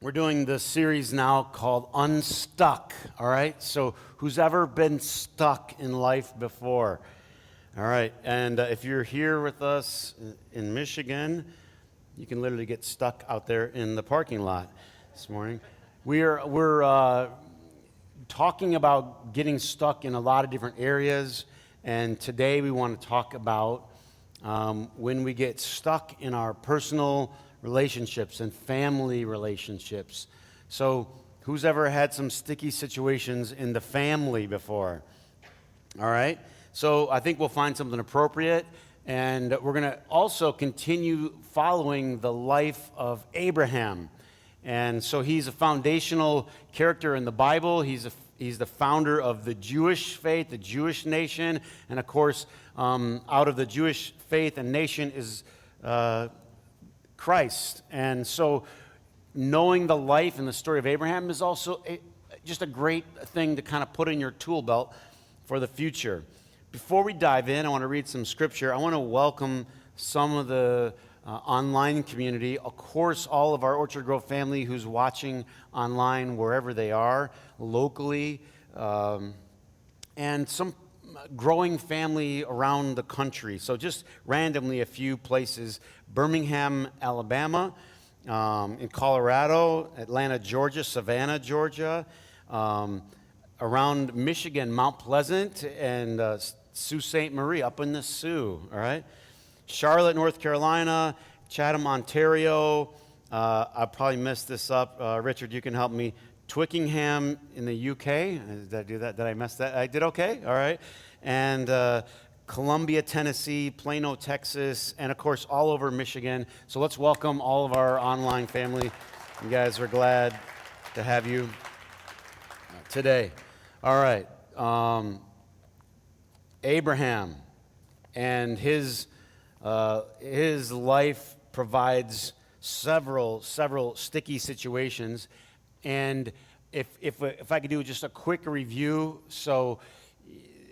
We're doing this series now called Unstuck, all right? So who's ever been stuck in life before? All right, and if you're here with us in Michigan, you can literally get stuck out there in the parking lot this morning. We're talking about getting stuck in a lot of different areas, and today we want to talk about when we get stuck in our personal relationships and family relationships. So who's ever had some sticky situations in the family before? All right, so I think we'll find something appropriate, and we're going to also continue following the life of Abraham. And so he's a foundational character in the Bible. He's the founder of the Jewish faith, the Jewish nation. And of course, out of the Jewish faith and nation is Christ. And so knowing the life and the story of Abraham is also just a great thing to kind of put in your tool belt for the future. Before we dive in, I want to read some scripture. I want to welcome some of the online community. Of course, all of our Orchard Grove family who's watching online wherever they are, locally, and some growing family around the country. So just randomly a few places: Birmingham, Alabama, in Colorado, Atlanta, Georgia, Savannah, Georgia, around Michigan, Mount Pleasant, and Sault Ste. Marie, up in the Sioux, all right? Charlotte, North Carolina, Chatham, Ontario. I probably messed this up. Richard, you can help me. Twickenham in the UK. Did I do that? Did I mess that? I did okay. All right. And Columbia, Tennessee, Plano, Texas, and of course all over Michigan. So let's welcome all of our online family. You guys are glad to have you today. All right. Abraham and his life provides several sticky situations. And if I could do just a quick review. So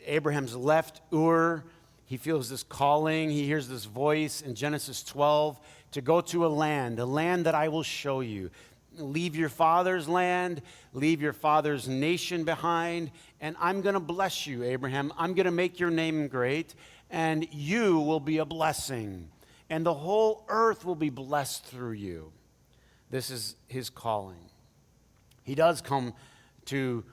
Abraham's left Ur. He feels this calling. He hears this voice in Genesis 12 to go to a land that I will show you. Leave your father's land, leave your father's nation behind, and I'm going to bless you, Abraham. I'm going to make your name great, and you will be a blessing, and the whole earth will be blessed through you. This is his calling. He does come to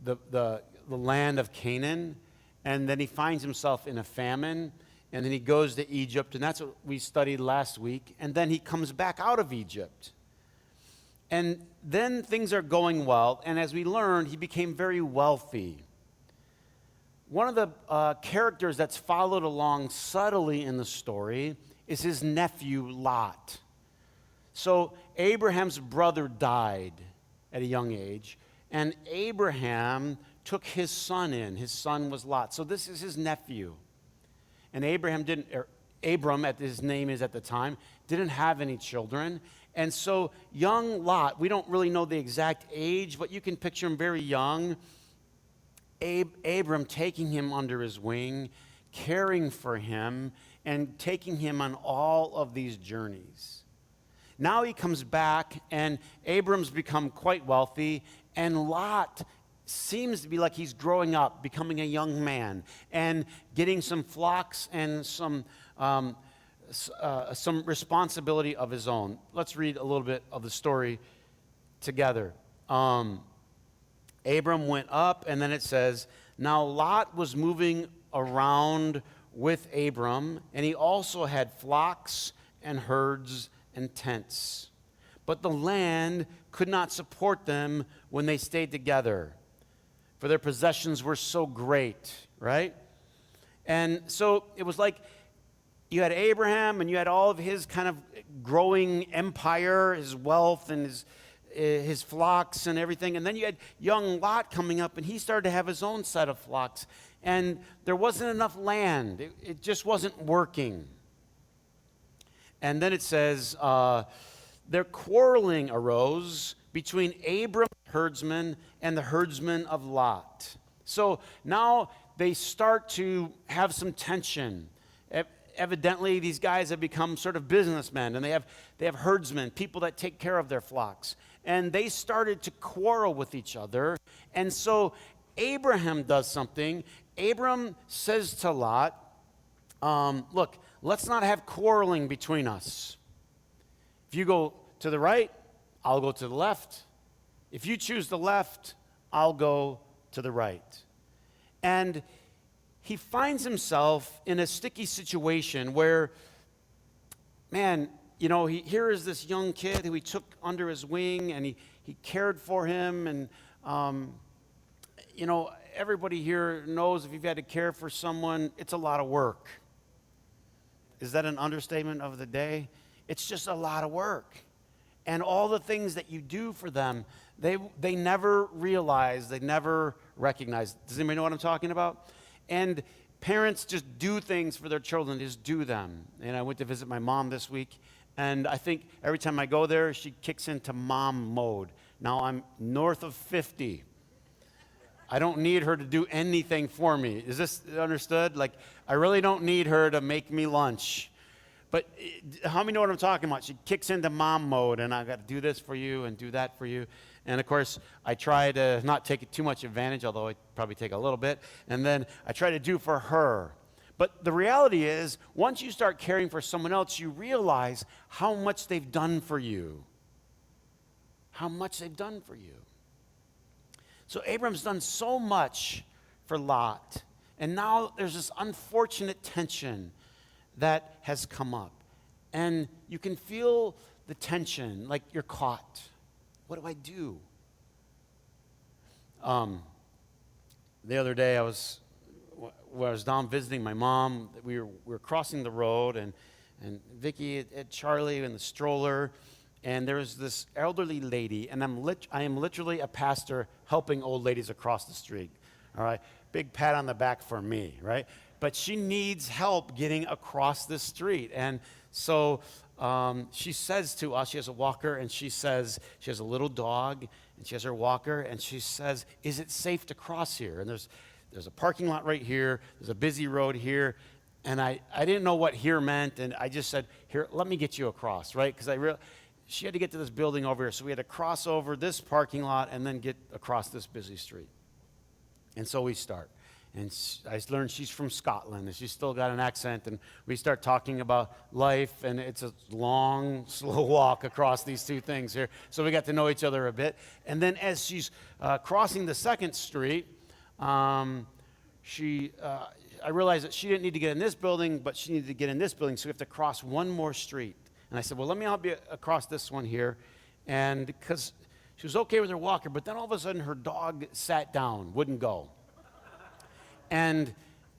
the land of Canaan, and then he finds himself in a famine, and then he goes to Egypt, and that's what we studied last week, and then he comes back out of Egypt. And then things are going well, and as we learned, he became very wealthy. One of the characters that's followed along subtly in the story is his nephew Lot. So Abraham's brother died at a young age, and Abraham took his son in. His son was Lot. So this is his nephew. And Abram, as his name is at the time, didn't have any children. And so young Lot, we don't really know the exact age, but you can picture him very young. Abram taking him under his wing, caring for him, and taking him on all of these journeys. Now he comes back, and Abram's become quite wealthy, and Lot seems to be like he's growing up, becoming a young man, and getting some flocks and some responsibility of his own. Let's read a little bit of the story together. Abram went up, and then it says, now Lot was moving around with Abram, and he also had flocks and herds and tents. But the land could not support them when they stayed together, for their possessions were so great, right? And so it was like you had Abraham, and you had all of his kind of growing empire, his wealth, and his flocks and everything. And then you had young Lot coming up, and he started to have his own set of flocks. And there wasn't enough land. It just wasn't working. And then it says, their quarreling arose between Abram, the herdsman, and the herdsman of Lot. So now they start to have some tension. evidently these guys have become sort of businessmen, and they have herdsmen, people that take care of their flocks. And they started to quarrel with each other. And so Abraham does something. Abram says to Lot, look, let's not have quarreling between us. If you go to the right, I'll go to the left. If you choose the left, I'll go to the right. And he finds himself in a sticky situation where, man, here is this young kid who he took under his wing, and he cared for him. And, everybody here knows if you've had to care for someone, it's a lot of work. Is that an understatement of the day? It's just a lot of work. And all the things that you do for them, they never realize, they never recognize. Does anybody know what I'm talking about? And parents just do things for their children, just do them. And I went to visit my mom this week, and I think every time I go there, she kicks into mom mode. Now I'm north of 50. I don't need her to do anything for me. Is this understood? Like, I really don't need her to make me lunch. But how many know what I'm talking about? She kicks into mom mode, and I've got to do this for you and do that for you. And, of course, I try to not take too much advantage, although I probably take a little bit. And then I try to do for her. But the reality is, once you start caring for someone else, you realize how much they've done for you. How much they've done for you. So Abram's done so much for Lot. And now there's this unfortunate tension that has come up. And you can feel the tension, like you're caught. What do I do? The other day I was down visiting my mom. We were crossing the road, and Vicki had Charlie in the stroller, and there was this elderly lady, and I am literally a pastor helping old ladies across the street. All right, big pat on the back for me, right? But she needs help getting across the street. And so she says to us, she has a walker, and she says, she has a little dog, and she has her walker, and she says, is it safe to cross here? And there's a parking lot right here, there's a busy road here, and I didn't know what here meant, and I just said, here, let me get you across, right? Because she had to get to this building over here, so we had to cross over this parking lot and then get across this busy street. And so we start. And I learned she's from Scotland, and she's still got an accent, and we start talking about life, and it's a long, slow walk across these two things here. So we got to know each other a bit. And then as she's crossing the second street, I realized that she didn't need to get in this building, but she needed to get in this building, so we have to cross one more street. And I said, well, let me help you across this one here. And because she was okay with her walker, but then all of a sudden her dog sat down, wouldn't go. And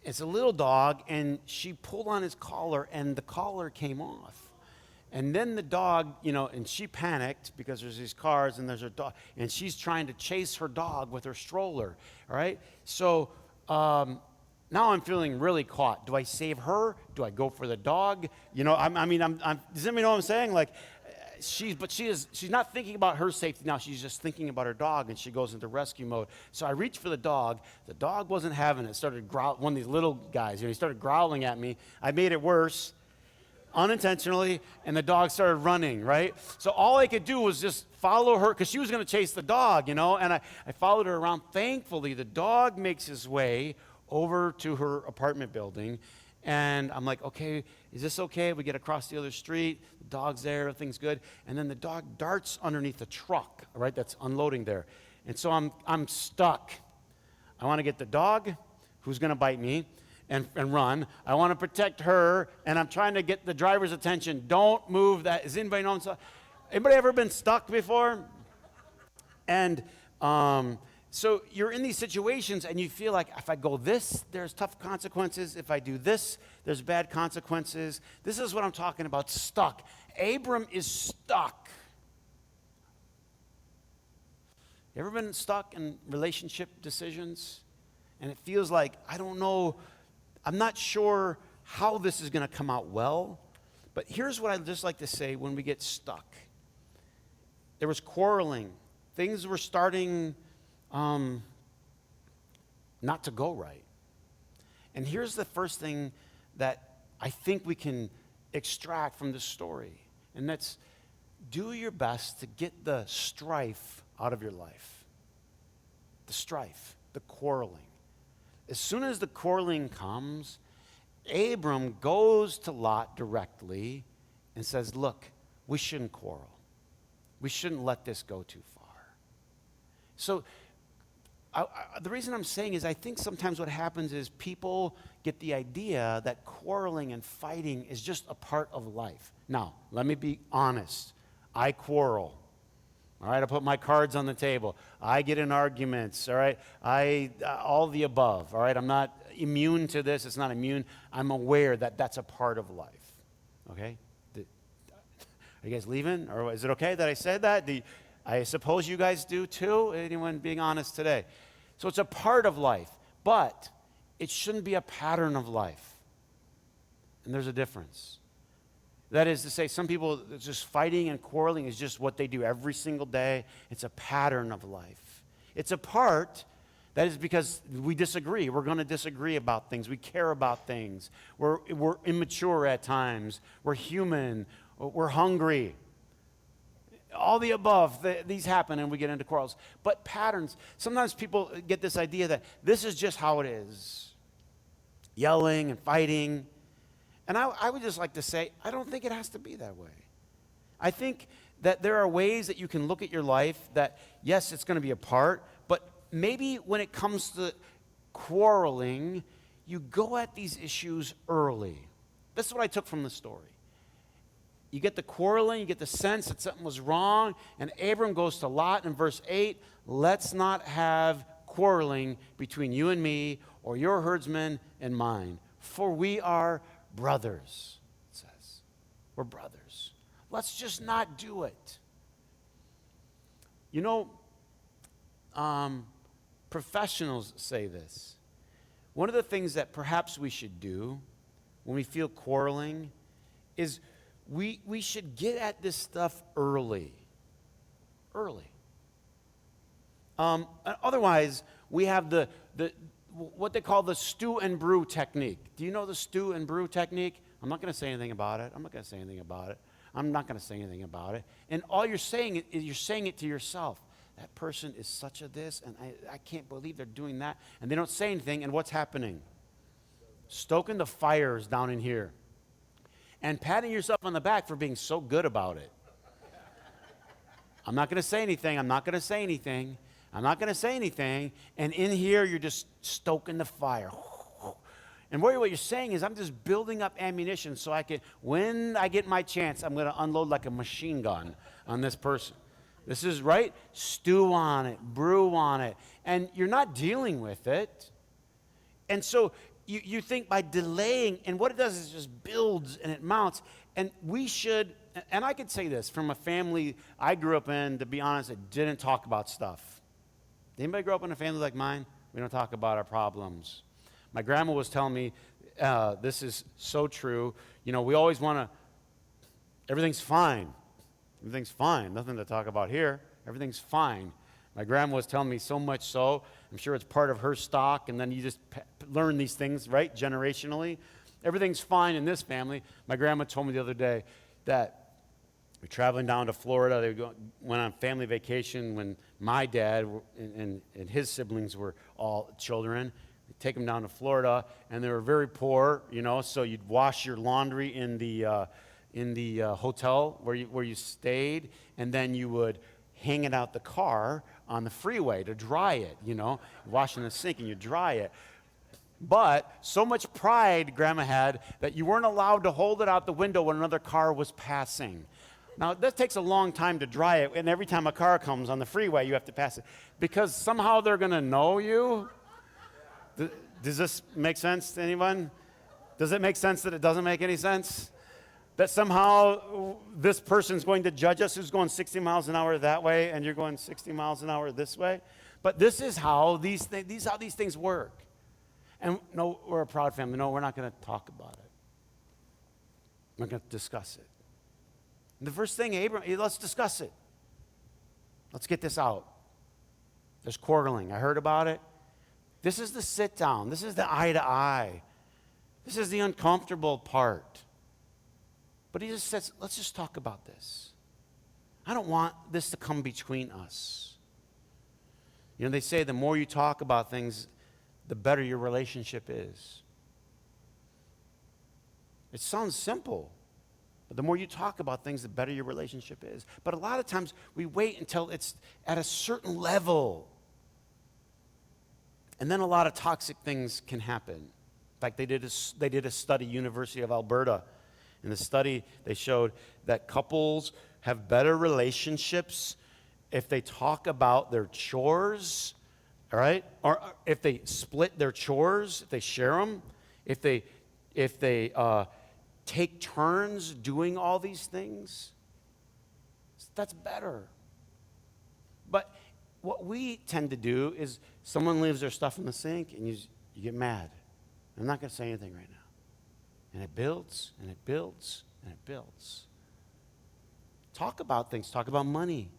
it's a little dog, and she pulled on his collar, and the collar came off. And then the dog, and she panicked because there's these cars, and there's her dog, and she's trying to chase her dog with her stroller, all right? So now I'm feeling really caught. Do I save her? Do I go for the dog? Does anybody know what I'm saying? Like, she's not thinking about her safety now. She's just thinking about her dog, and she goes into rescue mode. So I reach for the dog. The dog wasn't having it. Started growling. One of these little guys, he started growling at me. I made it worse, unintentionally, and the dog started running, right? So all I could do was just follow her, because she was going to chase the dog, and I followed her around. Thankfully, the dog makes his way over to her apartment building, and I'm like, okay, is this okay? We get across the other street, the dog's there, everything's good, and then the dog darts underneath the truck, right, that's unloading there. And so I'm stuck. I want to get the dog, who's going to bite me, and run. I want to protect her, and I'm trying to get the driver's attention. Don't move that. Does anybody know? Anybody ever been stuck before? And so you're in these situations, and you feel like if I go this, there's tough consequences. If I do this, there's bad consequences. This is what I'm talking about, stuck. Abram is stuck. You ever been stuck in relationship decisions? And it feels like, I don't know, I'm not sure how this is going to come out well. But here's what I'd just like to say when we get stuck. There was quarreling. Things were starting not to go right. And here's the first thing that I think we can extract from this story. And that's, do your best to get the strife out of your life. The strife, the quarreling. As soon as the quarreling comes, Abram goes to Lot directly and says, look, we shouldn't quarrel. We shouldn't let this go too far. So the reason I'm saying is I think sometimes what happens is people get the idea that quarreling and fighting is just a part of life. Now, let me be honest. I quarrel. All right, I put my cards on the table. I get in arguments, all right? All the above, all right? I'm not immune to this. It's not immune. I'm aware that that's a part of life, okay? Are you guys leaving? Or is it okay that I said that? I suppose you guys do too? Anyone being honest today? So it's a part of life, but it shouldn't be a pattern of life. And there's a difference. That is to say, some people, just fighting and quarreling is just what they do every single day. It's a pattern of life. It's a part. That is because we disagree. We're going to disagree about things. We care about things. We're immature at times. We're human. We're hungry. All the above, these happen and we get into quarrels. But patterns, sometimes people get this idea that this is just how it is. Yelling and fighting. And I would just like to say, I don't think it has to be that way. I think that there are ways that you can look at your life that, yes, it's going to be a part, but maybe when it comes to quarreling, you go at these issues early. That's what I took from the story. You get the quarreling, you get the sense that something was wrong, and Abram goes to Lot in verse 8, let's not have quarreling between you and me, or your herdsmen and mine, for we are brothers, it says. We're brothers. Let's just not do it. You know, professionals say this. One of the things that perhaps we should do when we feel quarreling is we should get at this stuff early. Early. Otherwise, we have the what they call the stew and brew technique. Do you know the stew and brew technique? I'm not going to say anything about it. I'm not going to say anything about it. I'm not going to say anything about it. And all you're saying is you're saying it to yourself. That person is such a this, and I can't believe they're doing that. And they don't say anything, and what's happening? Stoking the fires down in here. And patting yourself on the back for being so good about it. I'm not going to say anything. I'm not going to say anything. I'm not going to say anything. And in here, you're just stoking the fire. And what you're saying is, I'm just building up ammunition so I can, when I get my chance, I'm going to unload like a machine gun on this person. This is right. Stew on it, brew on it. And you're not dealing with it. And so you think by delaying, and what it does is just builds and it mounts. And we should, and I could say this from a family I grew up in, to be honest, that didn't talk about stuff. Did anybody grow up in a family like mine? We don't talk about our problems. My grandma was telling me, this is so true. You know, we always want to, everything's fine. Everything's fine. Nothing to talk about here. Everything's fine. My grandma was telling me so much so. I'm sure it's part of her stock, and then you just learn these things, right, generationally. Everything's fine in this family. My grandma told me the other day that we're traveling down to Florida. They went on family vacation when my dad and his siblings were all children. They take them down to Florida, and they were very poor, you know, so you'd wash your laundry in the hotel where you stayed, and then you would hang it out the car on the freeway to dry it, you know, wash in the sink and you dry it. But so much pride Grandma had that you weren't allowed to hold it out the window when another car was passing. Now, that takes a long time to dry it, and every time a car comes on the freeway, you have to pass it. Because somehow they're going to know you. Does this make sense to anyone? Does it make sense that it doesn't make any sense? That somehow this person's going to judge us who's going 60 miles an hour that way, and you're going 60 miles an hour this way? But this is how these things work. And no, we're a proud family. No, we're not going to talk about it. We're going to discuss it. And the first thing, let's discuss it. Let's get this out. There's quarreling. I heard about it. This is the sit down. This is the eye to eye. This is the uncomfortable part. But he just says, let's just talk about this. I don't want this to come between us. You know, they say the more you talk about things, the better your relationship is. It sounds simple, but the more you talk about things, the better your relationship is. But a lot of times we wait until it's at a certain level. And then a lot of toxic things can happen. In fact, they did a study, University of Alberta. In the study, they showed that couples have better relationships if they talk about their chores, all right? Or if they split their chores, if they share them, if they take turns doing all these things. That's better. But what we tend to do is someone leaves their stuff in the sink and you get mad. I'm not going to say anything right now. And it builds, and it builds, and it builds. Talk about things. Talk about money.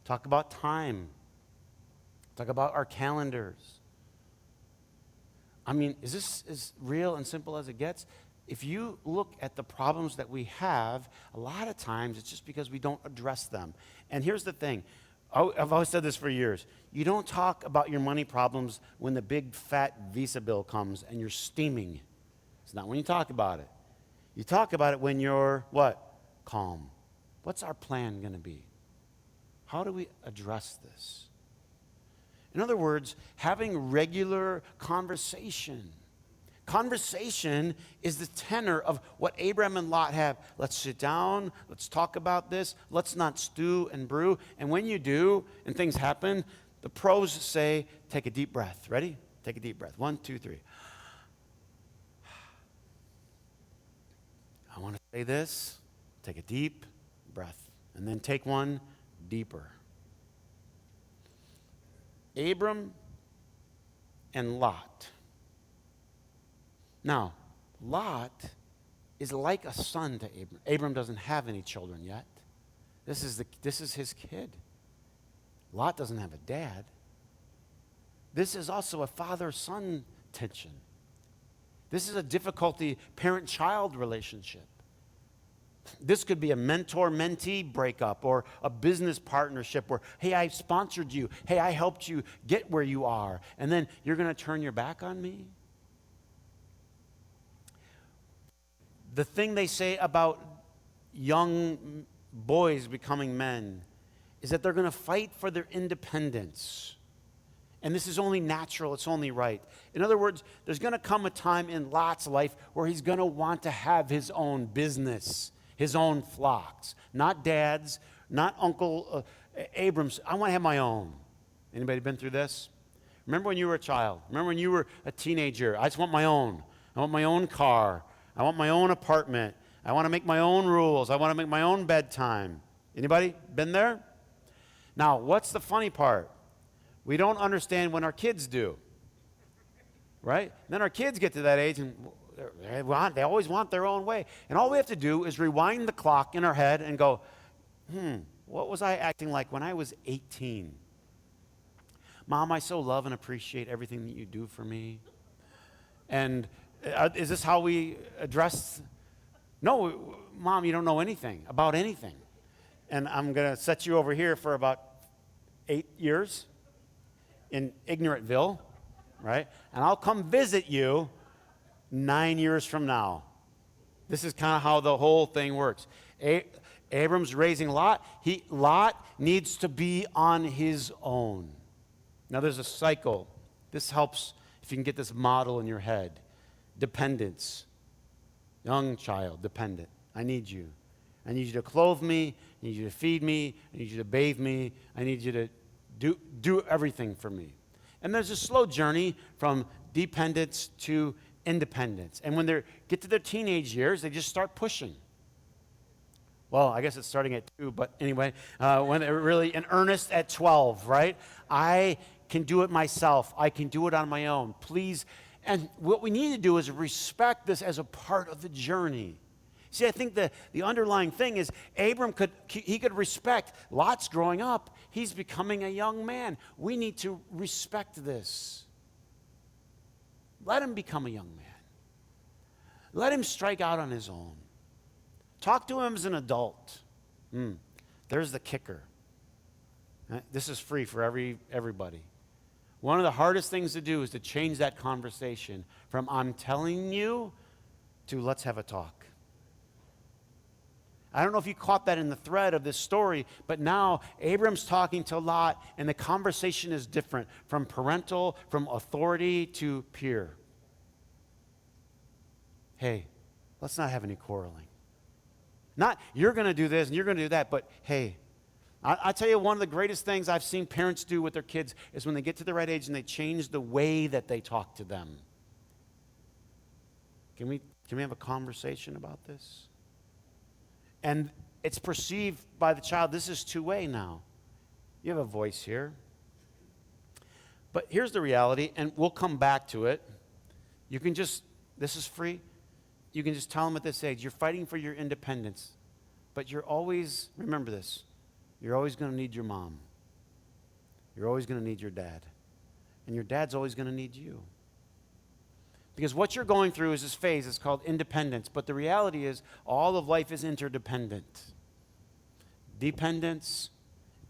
Talk about time. Talk about our calendars. I mean, is this as real and simple as it gets? If you look at the problems that we have, a lot of times it's just because we don't address them. And here's the thing. I've always said this for years. You don't talk about your money problems when the big fat Visa bill comes and you're steaming. It's not when you talk about it. You talk about it when you're, what? Calm. What's our plan going to be? How do we address this? In other words, having regular conversation. Conversation is the tenor of what Abraham and Lot have. Let's sit down. Let's talk about this. Let's not stew and brew. And when you do, and things happen, the pros say, take a deep breath. Ready? Take a deep breath. 1, 2, 3. I want to say this. Take a deep breath. And then take one deeper. Abram and Lot. Now, Lot is like a son to Abram. Abram doesn't have any children yet. This is his kid. Lot doesn't have a dad. This is also a father-son tension. This is a difficulty parent-child relationship. This could be a mentor-mentee breakup or a business partnership where, hey, I sponsored you. Hey, I helped you get where you are. And then you're going to turn your back on me? The thing they say about young boys becoming men is that they're going to fight for their independence. And this is only natural, it's only right. In other words, there's going to come a time in Lot's life where he's going to want to have his own business, his own flocks. Not dad's, not Uncle Abram's. I want to have my own. Anybody been through this? Remember when you were a child? Remember when you were a teenager? I just want my own. I want my own car. I want my own apartment. I want to make my own rules. I want to make my own bedtime. Anybody been there? Now, what's the funny part? We don't understand when our kids do. Right? And then our kids get to that age and they always want their own way. And all we have to do is rewind the clock in our head and go, what was I acting like when I was 18? Mom, I so love and appreciate everything that you do for me. And is this how we address? No, Mom, you don't know anything about anything. And I'm going to set you over here for about 8 years in Ignorantville, right? And I'll come visit you 9 years from now. This is kind of how the whole thing works. Abram's raising Lot. Lot needs to be on his own. Now there's a cycle. This helps if you can get this model in your head. Dependence. Young child, dependent. I need you. I need you to clothe me. I need you to feed me. I need you to bathe me. I need you to do everything for me. And there's a slow journey from dependence to independence. And when they get to their teenage years, they just start pushing. Well, I guess it's starting at 2, but anyway, when they're really in earnest at 12, right? I can do it myself. I can do it on my own. Please. And what we need to do is respect this as a part of the journey. See, I think the underlying thing is Abram could respect Lot's growing up. He's becoming a young man. We need to respect this. Let him become a young man. Let him strike out on his own. Talk to him as an adult. There's the kicker. This is free for everybody. One of the hardest things to do is to change that conversation from I'm telling you to let's have a talk. I don't know if you caught that in the thread of this story, but now Abram's talking to Lot, and the conversation is different from parental, from authority to peer. Hey, let's not have any quarreling. Not you're going to do this and you're going to do that, but hey, I tell you, one of the greatest things I've seen parents do with their kids is when they get to the right age and they change the way that they talk to them. Can we have a conversation about this? And it's perceived by the child, this is two-way now. You have a voice here. But here's the reality, and we'll come back to it. You can just, this is free. You can just tell them at this age, you're fighting for your independence. But you're always, remember this, you're always going to need your mom. You're always going to need your dad. And your dad's always going to need you. Because what you're going through is this phase. It's called independence. But the reality is all of life is interdependent. Dependence,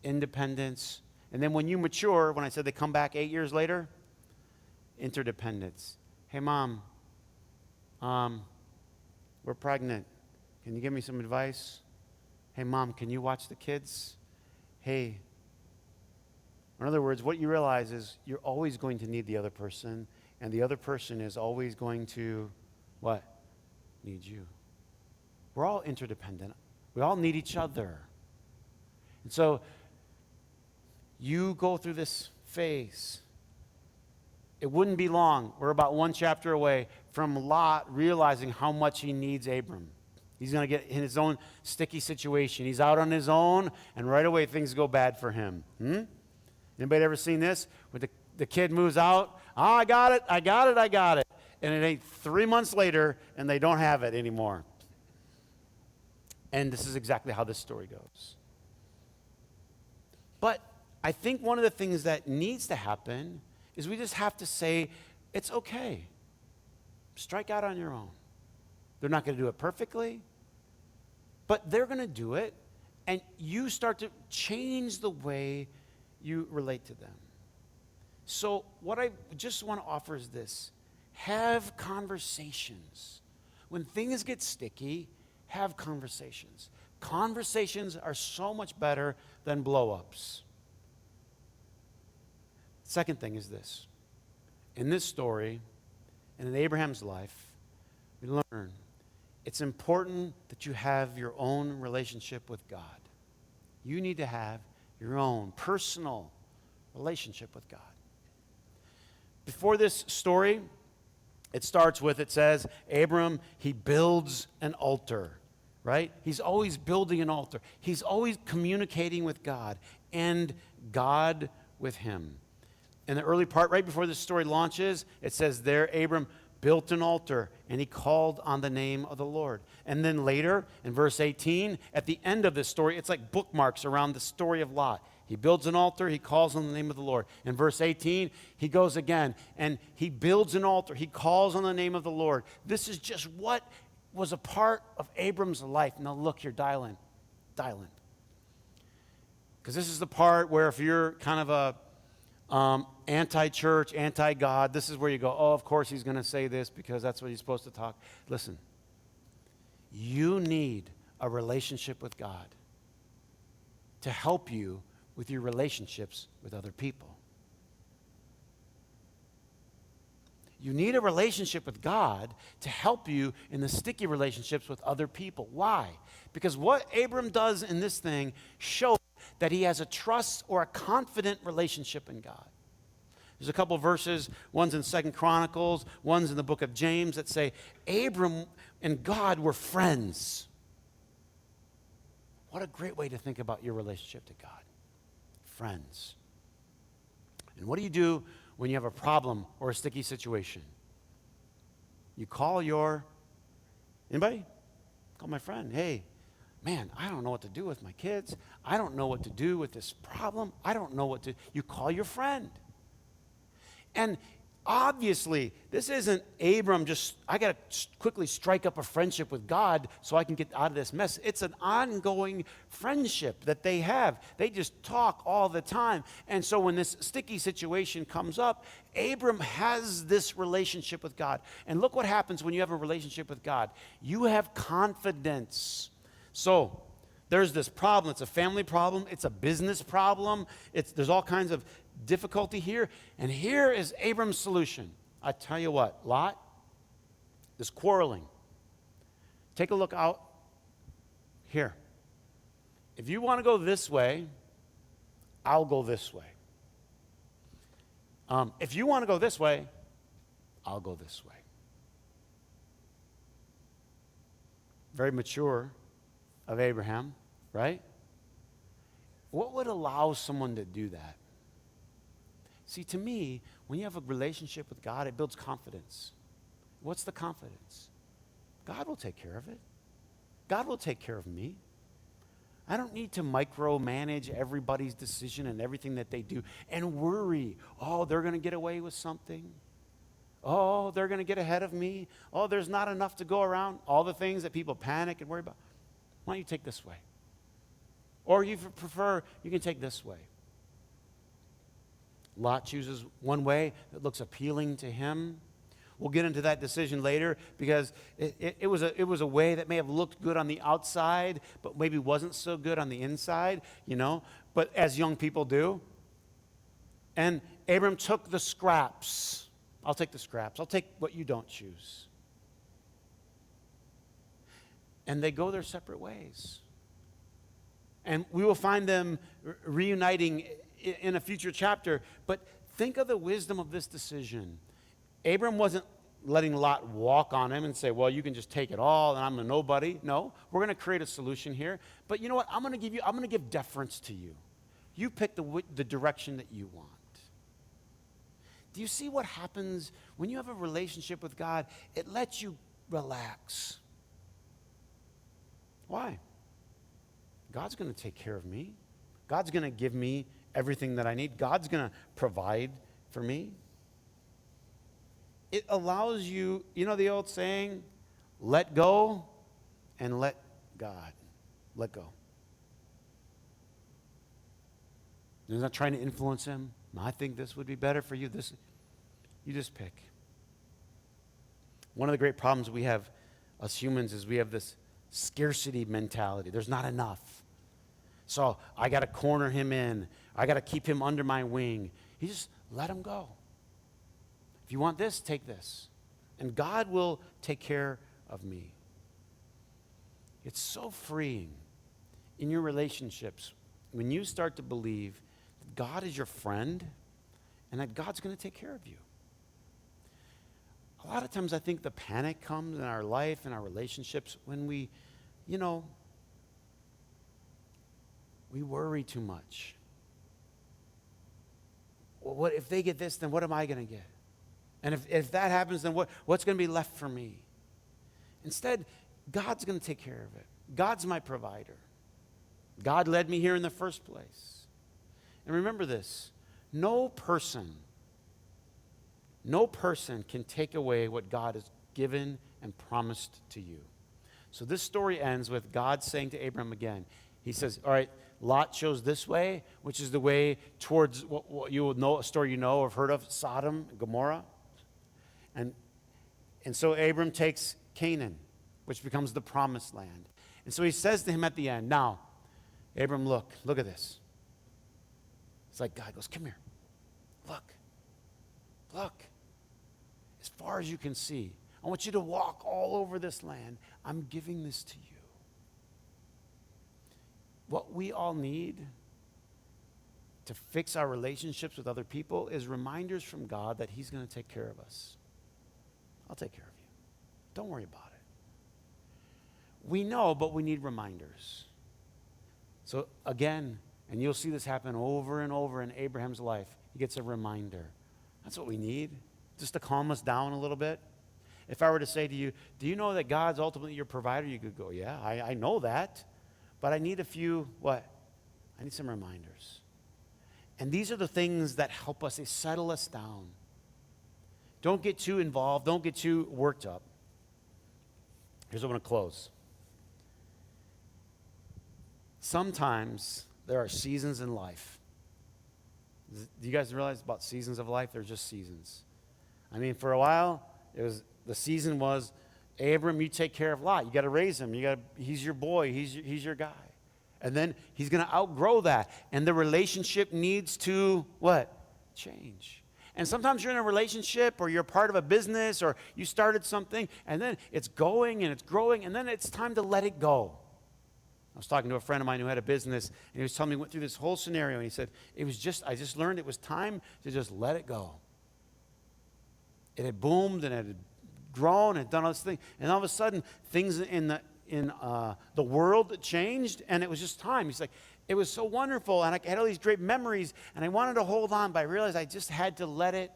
independence. And then when you mature, when I said they come back 8 years later, interdependence. Hey, Mom, we're pregnant. Can you give me some advice? Hey, Mom, can you watch the kids? Hey. In other words, what you realize is you're always going to need the other person, and the other person is always going to, what? Need you. We're all interdependent. We all need each other. And so you go through this phase. It wouldn't be long. We're about one chapter away from Lot realizing how much he needs Abram. He's going to get in his own sticky situation. He's out on his own, and right away things go bad for him. Anybody ever seen this? When the kid moves out, I got it. And it ain't 3 months later, and they don't have it anymore. And this is exactly how this story goes. But I think one of the things that needs to happen is we just have to say, it's okay. Strike out on your own. They're not going to do it perfectly, but they're going to do it, and you start to change the way you relate to them. So what I just want to offer is this. Have conversations. When things get sticky, have conversations. Conversations are so much better than blow-ups. Second thing is this. In this story, and in Abraham's life, we learn it's important that you have your own relationship with God. You need to have your own personal relationship with God. Before this story, it starts with, it says, Abram, he builds an altar, right? He's always building an altar. He's always communicating with God and God with him. In the early part, right before this story launches, it says there, Abram built an altar, and he called on the name of the Lord. And then later, in verse 18, at the end of this story, it's like bookmarks around the story of Lot. He builds an altar, he calls on the name of the Lord. In verse 18, he goes again, and he builds an altar, he calls on the name of the Lord. This is just what was a part of Abram's life. Now look here, dial in. Because this is the part where if you're kind of a anti-church, anti-God, this is where you go, oh, of course he's going to say this because that's what he's supposed to talk. Listen, you need a relationship with God to help you with your relationships with other people. You need a relationship with God to help you in the sticky relationships with other people. Why? Because what Abram does in this thing shows that he has a trust or a confident relationship in God. There's a couple verses, one's in 2 Chronicles, one's in the book of James, that say Abram and God were friends. What a great way to think about your relationship to God. Friends. And what do you do when you have a problem or a sticky situation? You call anybody? Call my friend. Hey, man, I don't know what to do with my kids. I don't know what to do with this problem. I don't know what to. You call your friend. And Obviously, this isn't Abram just, I got to quickly strike up a friendship with God so I can get out of this mess. It's an ongoing friendship that they have. They just talk all the time. And so when this sticky situation comes up, Abram has this relationship with God. And look what happens when you have a relationship with God. You have confidence. So there's this problem. It's a family problem. It's a business problem. There's all kinds of difficulty here. And here is Abram's solution. I tell you what, Lot, this quarreling. Take a look out here. If you want to go this way, I'll go this way. If you want to go this way, I'll go this way. Very mature of Abraham, right? What would allow someone to do that? See, to me, when you have a relationship with God, it builds confidence. What's the confidence? God will take care of it. God will take care of me. I don't need to micromanage everybody's decision and everything that they do and worry, oh, they're going to get away with something. Oh, they're going to get ahead of me. Oh, there's not enough to go around. All the things that people panic and worry about. Why don't you take this way? Or you prefer, you can take this way. Lot chooses one way that looks appealing to him. We'll get into that decision later because it was a way that may have looked good on the outside, but maybe wasn't so good on the inside, but as young people do. And Abram took the scraps. I'll take the scraps. I'll take what you don't choose. And they go their separate ways. And we will find them reuniting in a future chapter, but think of the wisdom of this decision. Abram wasn't letting Lot walk on him and say, well, you can just take it all and I'm a nobody. No, we're going to create a solution here. But you know what? I'm going to give deference to you. You pick the direction that you want. Do you see what happens when you have a relationship with God? It lets you relax. Why? God's going to take care of me. God's going to give me everything that I need. God's going to provide for me. It allows you, the old saying, let go and let God. Let go. You're not trying to influence him. I think this would be better for you. You just pick. One of the great problems we have as humans is we have this scarcity mentality. There's not enough. So I got to corner him in. I got to keep him under my wing. You just let him go. If you want this, take this. And God will take care of me. It's so freeing in your relationships when you start to believe that God is your friend and that God's going to take care of you. A lot of times I think the panic comes in our life and our relationships when we worry too much. Well, what if they get this, then what am I going to get? And if that happens, then what's going to be left for me? Instead, God's going to take care of it. God's my provider. God led me here in the first place. And remember this, no person can take away what God has given and promised to you. So this story ends with God saying to Abram again, he says, all right, Lot chose this way, which is the way towards what you will know, a story you know or have heard of, Sodom and Gomorrah. And so Abram takes Canaan, which becomes the promised land. And so he says to him at the end, now, Abram, look at this. It's like God goes, come here. Look. As far as you can see, I want you to walk all over this land. I'm giving this to you. What we all need to fix our relationships with other people is reminders from God that he's going to take care of us. I'll take care of you. Don't worry about it. We know, but we need reminders. So again, and you'll see this happen over and over in Abraham's life, he gets a reminder. That's what we need, just to calm us down a little bit. If I were to say to you, do you know that God's ultimately your provider? You could go, yeah, I know that. But I need I need some reminders. And these are the things that help us, they settle us down. Don't get too involved. Don't get too worked up. Here's what I want to close. Sometimes there are seasons in life. Do you guys realize about seasons of life? They're just seasons. I mean, for a while, the season was, Abram, you take care of Lot. You got to raise him. He's your boy. He's your guy. And then he's going to outgrow that. And the relationship needs to, what? Change. And sometimes you're in a relationship or you're part of a business or you started something and then it's going and it's growing and then it's time to let it go. I was talking to a friend of mine who had a business and he was telling me, he went through this whole scenario and he said, I just learned it was time to just let it go. It had boomed and it had grown and done all this thing. And all of a sudden, things in the world changed and it was just time. He's like, it was so wonderful, and I had all these great memories, and I wanted to hold on, but I realized I just had to let it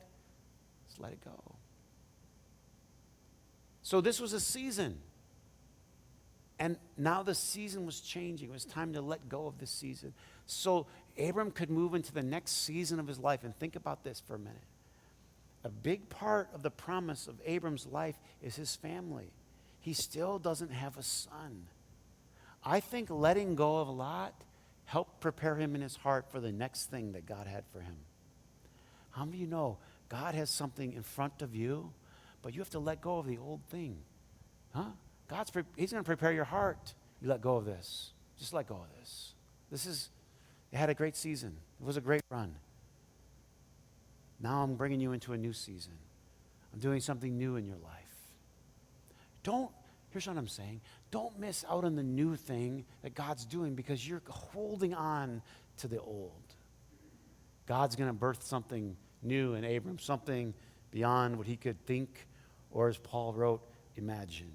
go. So this was a season, and now the season was changing. It was time to let go of this season. So Abram could move into the next season of his life, and think about this for a minute. A big part of the promise of Abram's life is his family. He still doesn't have a son. I think letting go of Lot helped prepare him in his heart for the next thing that God had for him. How many of you know God has something in front of you, but you have to let go of the old thing? Huh? He's going to prepare your heart. You let go of this. Just let go of this. It had a great season. It was a great run. Now I'm bringing you into a new season. I'm doing something new in your life. Here's what I'm saying. Don't miss out on the new thing that God's doing because you're holding on to the old. God's going to birth something new in Abram, something beyond what he could think or, as Paul wrote, imagine.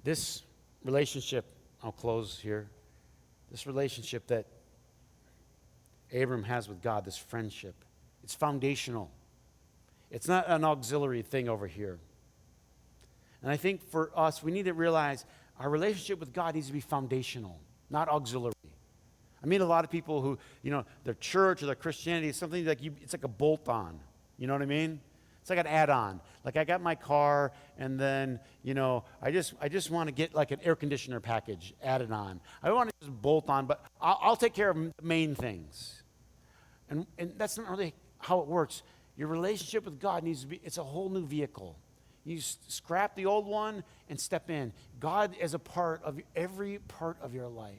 This relationship, I'll close here, this relationship that Abram has with God, this friendship, it's foundational. It's not an auxiliary thing over here. And I think for us, we need to realize our relationship with God needs to be foundational, not auxiliary. I meet a lot of people who, their church or their Christianity is something like it's like a bolt-on. You know what I mean? It's like an add-on. Like I got my car, and then, I just want to get like an air conditioner package added on. I don't want to just bolt on, but I'll take care of the main things. And that's not really how it works. Your relationship with God it's a whole new vehicle. You scrap the old one and step in. God is a part of every part of your life.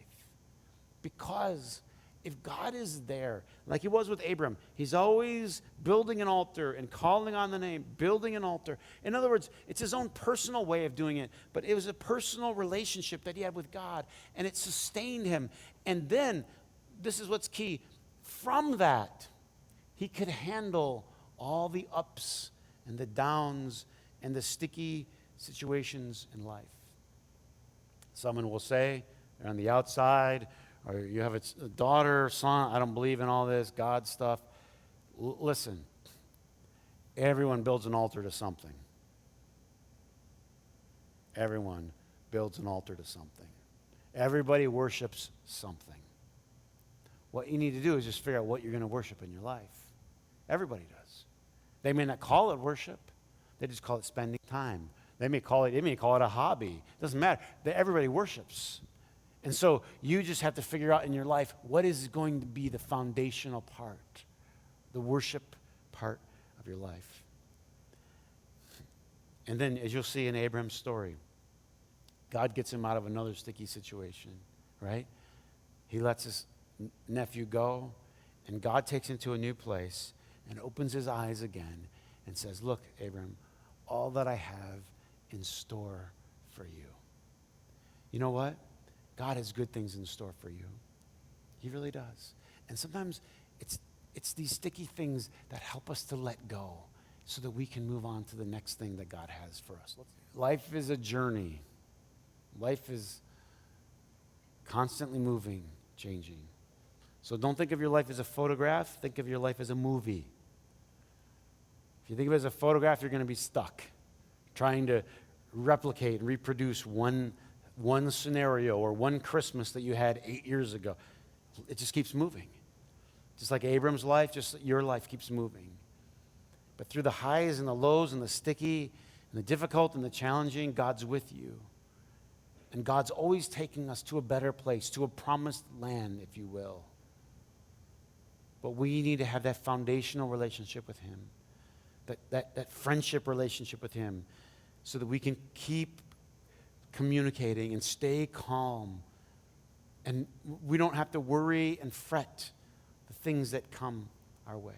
Because if God is there, like he was with Abram, he's always building an altar and calling on the name, building an altar. In other words, it's his own personal way of doing it, but it was a personal relationship that he had with God, and it sustained him. And then, this is what's key, from that, he could handle all the ups and the downs and the sticky situations in life. Someone will say, they're on the outside, or you have a daughter, son, I don't believe in all this God stuff. Listen, everyone builds an altar to something. Everyone builds an altar to something. Everybody worships something. What you need to do is just figure out what you're going to worship in your life. Everybody does. They may not call it worship. They just call it spending time. They may call it a hobby. It doesn't matter. Everybody worships. And so you just have to figure out in your life what is going to be the foundational part, the worship part of your life. And then, as you'll see in Abraham's story, God gets him out of another sticky situation, right? He lets his nephew go, and God takes him to a new place and opens his eyes again and says, look, Abram, all that I have in store for you. You know what? God has good things in store for you. He really does. And sometimes it's these sticky things that help us to let go so that we can move on to the next thing that God has for us. Life is a journey. Life is constantly moving, changing. So don't think of your life as a photograph. Think of your life as a movie. If you think of it as a photograph, you're going to be stuck trying to replicate and reproduce one scenario or one Christmas that you had 8 years ago. It just keeps moving. Just like Abram's life, just your life keeps moving. But through the highs and the lows and the sticky and the difficult and the challenging, God's with you. And God's always taking us to a better place, to a promised land, if you will. But we need to have that foundational relationship with him, that friendship relationship with him, so that we can keep communicating and stay calm. And we don't have to worry and fret the things that come our way.